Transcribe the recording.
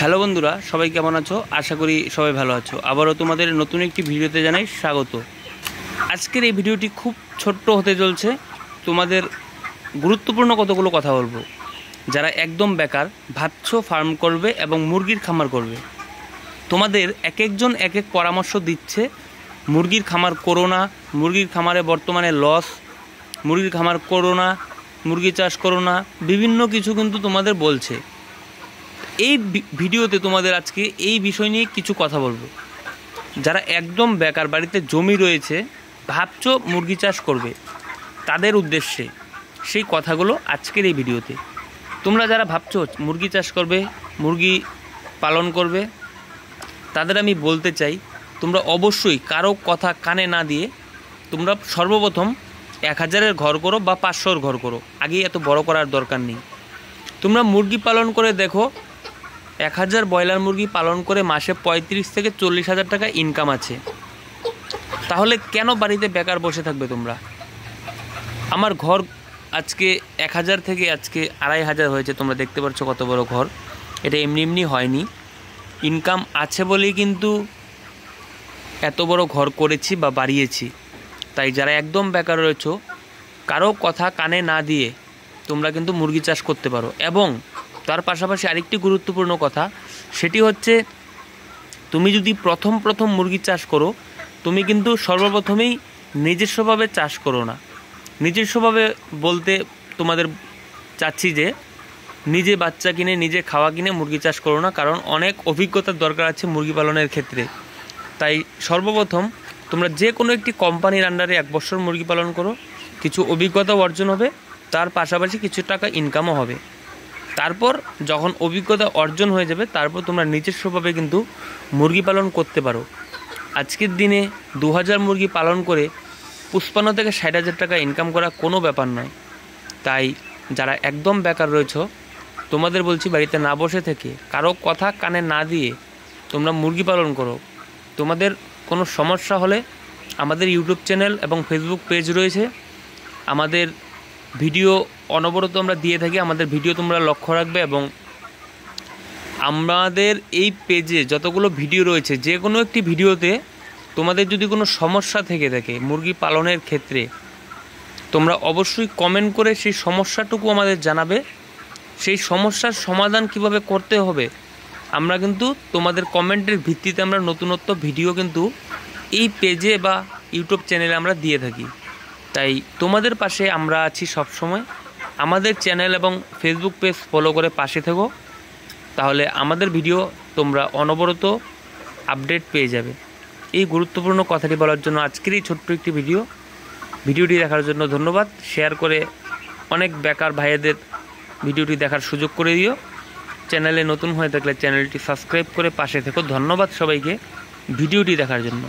Hello বন্ধুরা, সবাই কেমন আছো? আশা করি সবাই ভালো আছো। আবারও তোমাদের নতুন একটি ভিডিওতে জানাই স্বাগত। আজকের এই ভিডিওটি খুব ছোট্ট হতে চলছে। তোমাদের গুরুত্বপূর্ণ কতগুলো কথা বলবো। যারা একদম বেকার, ভাবছো ফার্ম করবে এবং মুরগির খামার করবে, তোমাদের এক একজন এক এক পরামর্শ দিচ্ছে। মুরগির খামার করো না, মুরগির খামারে বর্তমানে লস, মুরগির খামার করো না, মুরগি চাষ করো না, বিভিন্ন কিছু কিন্তু তোমাদের বলছে। এই ভিডিওতে তোমাদের আজকে এই বিষয় নিয়ে কিছু কথা বলবো। যারা একদম বেকার, বাড়িতে জমি রয়েছে, ভাবছো মুরগি চাষ করবে, তাদের উদ্দেশ্যে সেই কথাগুলো আজকের এই ভিডিওতে। তোমরা যারা ভাবছো মুরগি চাষ করবে, মুরগি পালন করবে, তাদের আমি বলতে চাই, তোমরা অবশ্যই কারো কথা কানে না দিয়ে তোমরা সর্বপ্রথম 1000-এর ঘর করো বা 500-এর ঘর করো। আগে এত বড় করার দরকার নেই। তোমরা মুরগি পালন করে দেখো, 1000 ব্রয়লার মুরগি পালন করে মাসে 35 থেকে 40 হাজার টাকা ইনকাম আছে। তাহলে কেন বাড়িতে বেকার বসে থাকবে তোমরা? আমার ঘর আজকে 1000 থেকে আজকে 2500 হয়েছে। তোমরা দেখতে পাচ্ছ কত বড় ঘর। এটা এমনি এমনি হয়নি, ইনকাম আছে বলেই কিন্তু এত বড় ঘর করেছি বা বাড়িয়েছি। তাই যারা একদম বেকার রয়েছো, কারো কথা কানে না দিয়ে তোমরা কিন্তু মুরগি চাষ করতে পারো। এবং তার পাশাপাশি আরেকটি গুরুত্বপূর্ণ কথা, সেটি হচ্ছে তুমি যদি প্রথম মুরগি চাষ করো, তুমি কিন্তু সর্বপ্রথমেই নিজস্বভাবে চাষ করো না। নিজস্বভাবে বলতে তোমাদের চাচ্ছি যে নিজে বাচ্চা কিনে, নিজে খাওয়া কিনে মুরগি চাষ করো না, কারণ অনেক অভিজ্ঞতার দরকার আছে মুরগি পালনের ক্ষেত্রে। তাই সর্বপ্রথম তোমরা যে কোনো একটি কোম্পানির আন্ডারে 1 বছর মুরগি পালন করো, কিছু অভিজ্ঞতা অর্জন হবে, তার পাশাপাশি কিছু টাকা ইনকামও হবে। তারপর যখন অভিজ্ঞতা অর্জন হয়ে যাবে, তারপর তোমরা নিজস্বভাবে কিন্তু মুরগি পালন করতে পারো। আজকের দিনে 2000 মুরগি পালন করে 55 থেকে 60 হাজার টাকা ইনকাম করা কোনো ব্যাপার নয়। তাই যারা একদম বেকার রয়েছো, তোমাদের বলছি বাড়িতে না বসে থেকে কারো কথা কানে না দিয়ে তোমরা মুরগি পালন করো। তোমাদের কোনো সমস্যা হলে আমাদের ইউটিউব চ্যানেল এবং ফেসবুক পেজ রয়েছে। আমাদের ভিডিও অনবরত আমরা দিয়ে থাকি। আমাদের ভিডিও তোমরা লক্ষ্য রাখবে এবং আমাদের এই পেজে যতগুলো ভিডিও রয়েছে, যে কোনো একটি ভিডিওতে তোমাদের যদি কোনো সমস্যা থেকে থাকে মুরগি পালনের ক্ষেত্রে, তোমরা অবশ্যই কমেন্ট করে সেই সমস্যাটুকু আমাদের জানাবে। সেই সমস্যার সমাধান কিভাবে করতে হবে আমরা কিন্তু তোমাদের কমেন্টের ভিত্তিতে আমরা নতুনত্ব ভিডিও কিন্তু এই পেজে বা ইউটিউব চ্যানেলে আমরা দিয়ে থাকি। তাই তোমাদের পাশে আমরা আছি সবসময়। আমাদের চ্যানেল এবং ফেসবুক পেজ ফলো করে পাশে থেকো, তাহলে আমাদের ভিডিও তোমরা অনবরত আপডেট পেয়ে যাবে। এই গুরুত্বপূর্ণ কথাটি বলার জন্য আজকের এই ছোট্ট একটি ভিডিওটি দেখার জন্য ধন্যবাদ। শেয়ার করে অনেক বেকার ভাইয়েদের ভিডিওটি দেখার সুযোগ করে দিও। চ্যানেলে নতুন হয়ে থাকলে চ্যানেলটি সাবস্ক্রাইব করে পাশে থেকো। ধন্যবাদ সবাইকে ভিডিওটি দেখার জন্য।